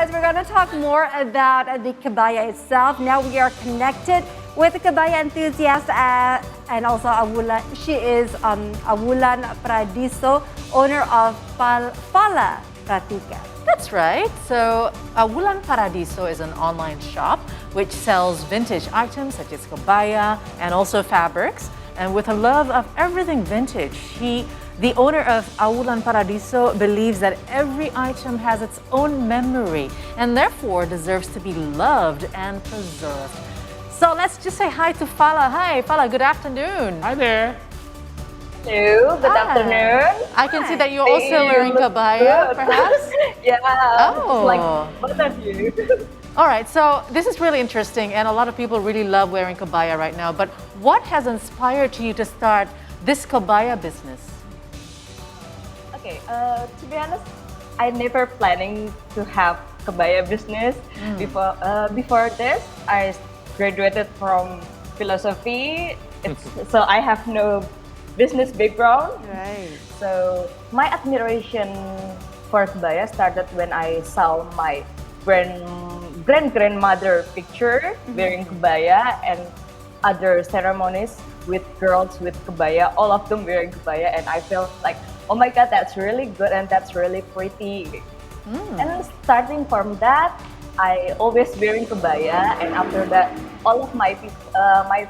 guys, we're going to talk more about the Kebaya itself. Now we are connected with the Kebaya enthusiast and also Awulan. She is Awulan Paradiso, owner of Fala Pratika. That's right. So Awulan Paradiso is an online shop which sells vintage items such as Kebaya and also fabrics. And with a love of everything vintage, the owner of Awulan Paradiso believes that every item has its own memory and therefore deserves to be loved and preserved. So let's just say hi to Fala. Hi, Fala, good afternoon. Hi there. Hello, good afternoon. I can see that you're also wearing Kebaya, perhaps? Yeah, Oh. like both of you. All right, so this is really interesting and a lot of people really love wearing Kebaya right now. But what has inspired you to start this Kebaya business? Okay, to be honest, I never planning to have Kebaya business. Before this, I graduated from philosophy. So I have no business background. Right. So my admiration for Kebaya started when I saw my grandmother picture wearing Kebaya and other ceremonies with girls with Kebaya, all of them wearing Kebaya, and I felt like, oh my God, that's really good and that's really pretty. And starting from that, I always wearing Kebaya, and after that, all of my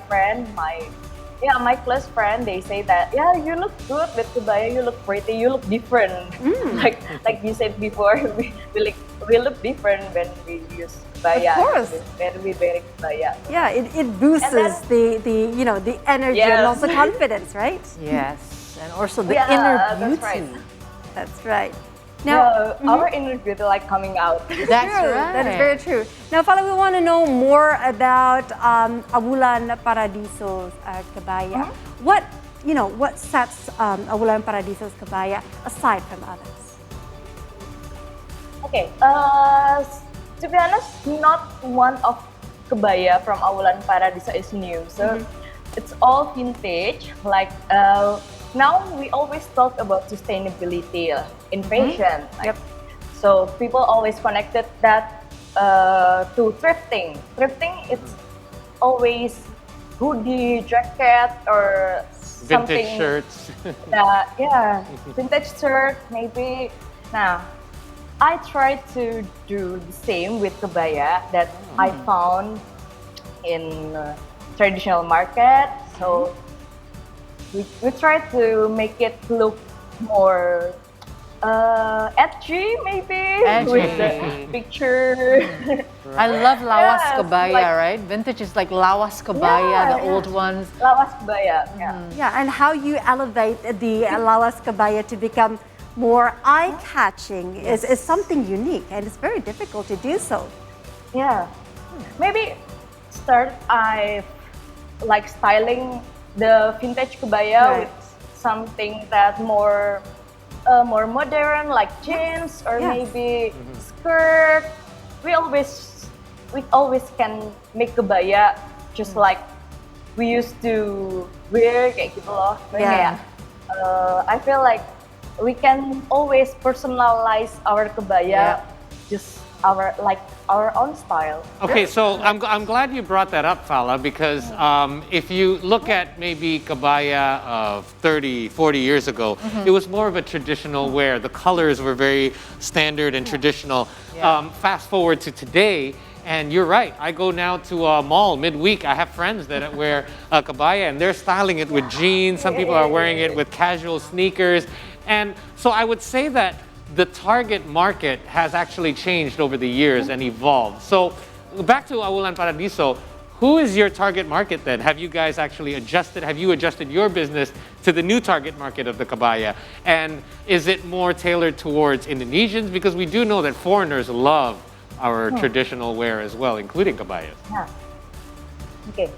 friend, my close friend, they say that, yeah, you look good with Kebaya, you look pretty, you look different. Like you said before, we look different when we use Kebaya. Of course. When we wear Kebaya. Yeah, it boosts the energy and also confidence, right? Yes, and also the inner beauty. That's right. That's right. Now, Our inner beauty like coming out. That's true. right. That is very true. Now, Fala, we want to know more about Awulan Paradiso's Kebaya. What sets Awulan Paradiso's Kebaya aside from others? Okay, to be honest, not one of Kebaya from Awulan Paradiso is new. So it's all vintage. Like now we always talk about sustainability in fashion. Like, so people always connected that to thrifting. Thrifting, it's always hoodie, jacket, or something. Vintage shirts. Vintage shirt maybe. Now, I try to do the same with Kebaya that I found in traditional market. So we try to make it look more edgy, maybe, with the picture. I love Lawas Yes, Kebaya, like- right? Vintage is like Lawas Kebaya, the old ones. Lawas Kebaya, Yeah, and how you elevate the Lawas Kebaya to become more eye-catching is something unique, and it's very difficult to do so. Yeah. Maybe start I like styling the vintage Kebaya with something that more modern, like jeans or maybe skirt. We always can make Kebaya just like we used to wear kayak gitu loh. Yeah. I feel like we can always personalize our Kebaya just our own style. Okay, so I'm glad you brought that up, Fala, because if you look at maybe Kebaya of 30, 40 years ago, it was more of a traditional wear. The colors were very standard and traditional. Fast forward to today, and you're right, I go now to a mall midweek. I have friends that wear Kebaya, and they're styling it with jeans. Some people are wearing it with casual sneakers. And so I would say that the target market has actually changed over the years and evolved. So back to Awulan Paradiso, who is your target market then? Have you guys actually adjusted? Have you adjusted your business to the new target market of the Kebaya? And is it more tailored towards Indonesians? Because we do know that foreigners love our traditional wear as well, including Kebayas. Yeah. Okay.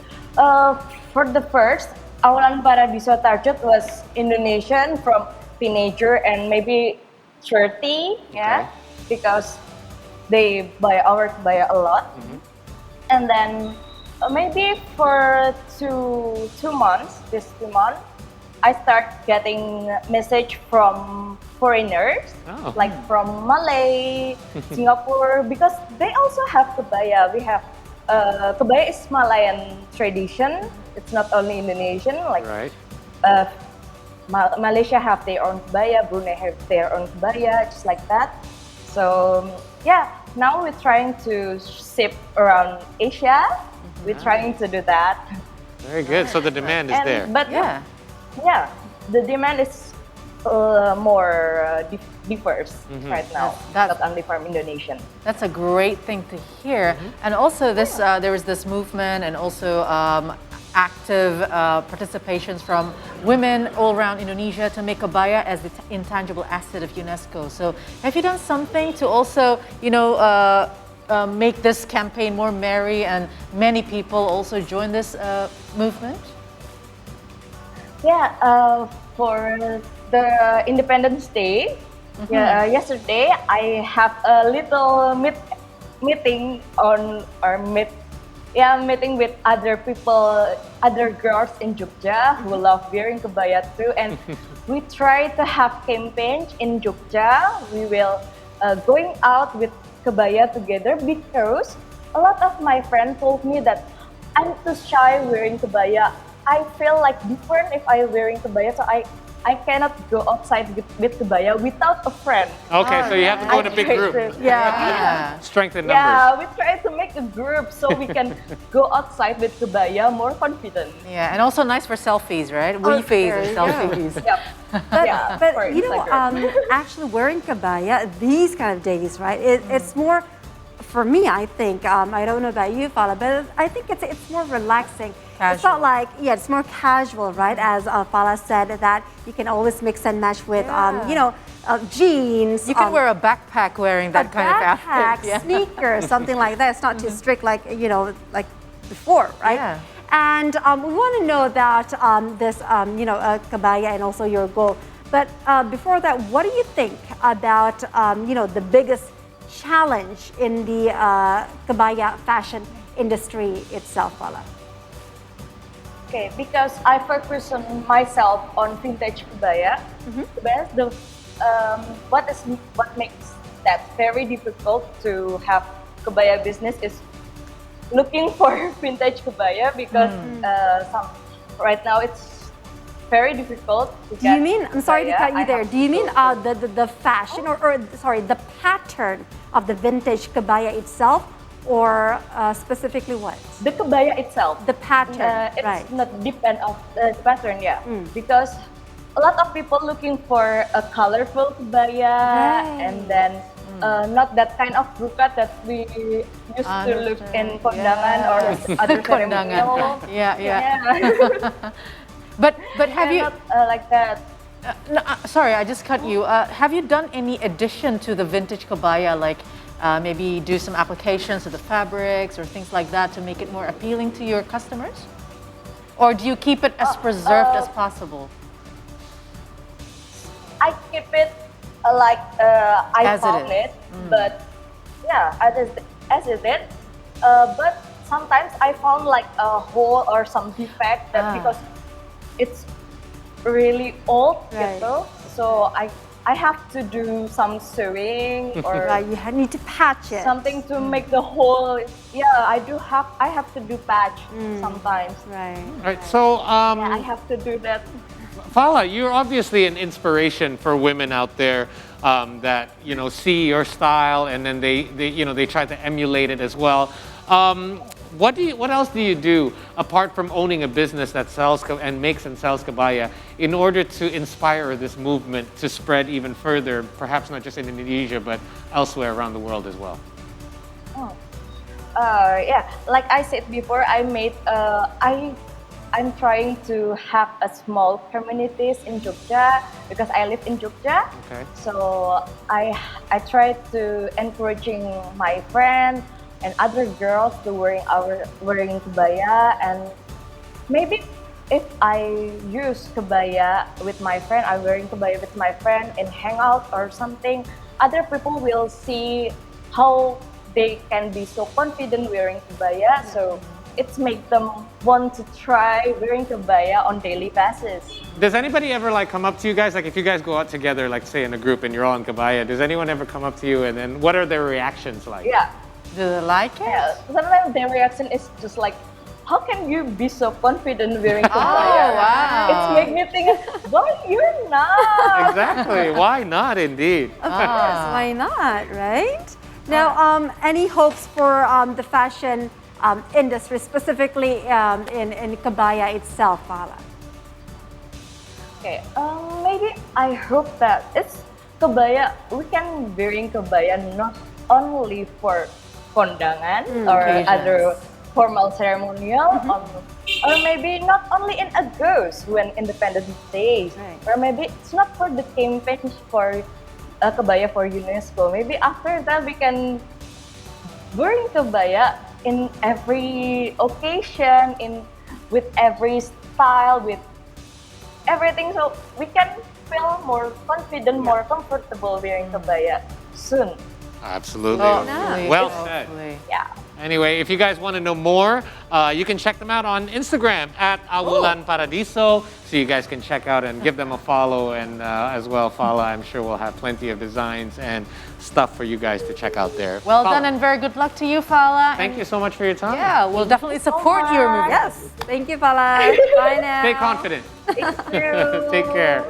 For the first, Awulan Paradiso target was Indonesian from teenager and maybe 30, because they buy our Kebaya a lot. And then maybe for two months, I start getting message from foreigners, Oh. like from Malay, Singapore, because they also have kebaya. We have kebaya is Malayan tradition. It's not only Indonesian. Like Right. uh, Malaysia have their own kebaya, Brunei have their own kebaya, just like that. So yeah, now we're trying to ship around Asia. We're trying to do that. Very good. So the demand is there. But Yeah. yeah, the demand is more differs right now, That's- not only from Indonesian. That's a great thing to hear. And also, this there is this movement and also active participations from women all around Indonesia to make kebaya as the intangible asset of UNESCO. So, have you done something to also, make this campaign more merry and many people also join this movement? Yeah, for the Independence Day, yesterday I have a little meeting on or meeting with other people, other girls in Jogja who love wearing kebaya too, and we try to have campaigns in Jogja. We will going out with kebaya together because a lot of my friends told me that I'm too shy wearing kebaya. I feel like different if I wearing kebaya, so I cannot go outside with kebaya without a friend. Okay, so you have to go in a big try group. to- Yeah. Strength in numbers. Yeah, we try to make a group so we can go outside with kebaya more confident. Yeah, and also nice for selfies, right? We face there and you go. selfies. Yep. Yeah, But for Instagram. actually wearing kebaya these kind of days, right? It's more, for me, I think. I don't know about you, Fala, but I think it's more relaxing. It's not Casual. like it's more casual, right? As Fala said, that you can always mix and match with, jeans. You can wear a backpack wearing that kind of backpack, outfit. Yeah. sneakers, something like that. It's not too strict like like before, right? Yeah. And we want to know about this, kebaya and also your goal. But before that, what do you think about the biggest challenge in the kebaya fashion industry itself, Fala? Okay, because I focus on myself on vintage kebaya. What makes that very difficult to have kebaya business is looking for vintage kebaya because right now it's very difficult to Do you get mean, I'm sorry to kebaya. cut you I there, have do you to mean go the fashion or sorry, the pattern of the vintage kebaya itself, or specifically what? the kebaya itself? The pattern, It's right. not depend of the pattern, because a lot of people looking for a colorful kebaya and then not that kind of bukat that we used to look in kondangan or other ceremonial. Yeah. But have you? Not like that. No, sorry, I just cut you. Have you done any addition to the vintage kebaya, like maybe do some applications to the fabrics or things like that to make it more appealing to your customers? Or do you keep it as preserved as possible? I keep it I As it found is. it, but yeah, as it is. But sometimes I found like a hole or some defect that because it's really old, Right. so I have to do some sewing or Right, you need to patch it. something to make the hole. Yeah, I have to do patch sometimes. Right. All right, so Yeah, I have to do that. Fala, you're obviously an inspiration for women out there that see your style and then they try to emulate it as well. What else do you do apart from owning a business that sells and makes and sells kebaya in order to inspire this movement to spread even further, perhaps not just in Indonesia but elsewhere around the world as well? Yeah, like I said before, I'm trying to have a small communities in Jogja because I live in Jogja. Okay. So I try to encouraging my friend and other girls to wearing kebaya, and maybe if I use kebaya with my friend, I'm wearing kebaya with my friend in hangout or something, other people will see how they can be so confident wearing kebaya. So it's make them want to try wearing kebaya on daily basis. Does anybody ever like come up to you guys? Like if you guys go out together, like say in a group and you're all in Kebaya, does anyone ever come up to you and then what are their reactions like? Yeah, Do they like it? yeah. Sometimes their reaction is just like, how can you be so confident wearing kebaya? wow. It's make me think, why you're not? Exactly. Why not indeed? Of course, why not, right? Now, any hopes for the fashion industry, specifically in Kebaya itself, Fala? Okay, maybe I hope that it's kebaya. We can wearing kebaya not only for kondangan or occasions. other formal ceremonial, or maybe not only in August when Independence Day, Right. or maybe it's not for the campaigns for kebaya for UNESCO. Maybe after that we can wearing kebaya in every occasion, with every style, with everything, so we can feel more confident, more comfortable wearing kebaya soon. Absolutely. Hopefully, Well said. hopefully. Yeah. Anyway, if you guys want to know more, you can check them out on Instagram at Awulan Paradiso. So you guys can check out and give them a follow. And as well, Fala, I'm sure we'll have plenty of designs and stuff for you guys to check out there. Well Fala, done and very good luck to you, Fala. Thank you so much for your time. Yeah, we'll definitely support your movie. Yes. Thank you, Fala. Bye now. Stay confident. Thank you. Take care.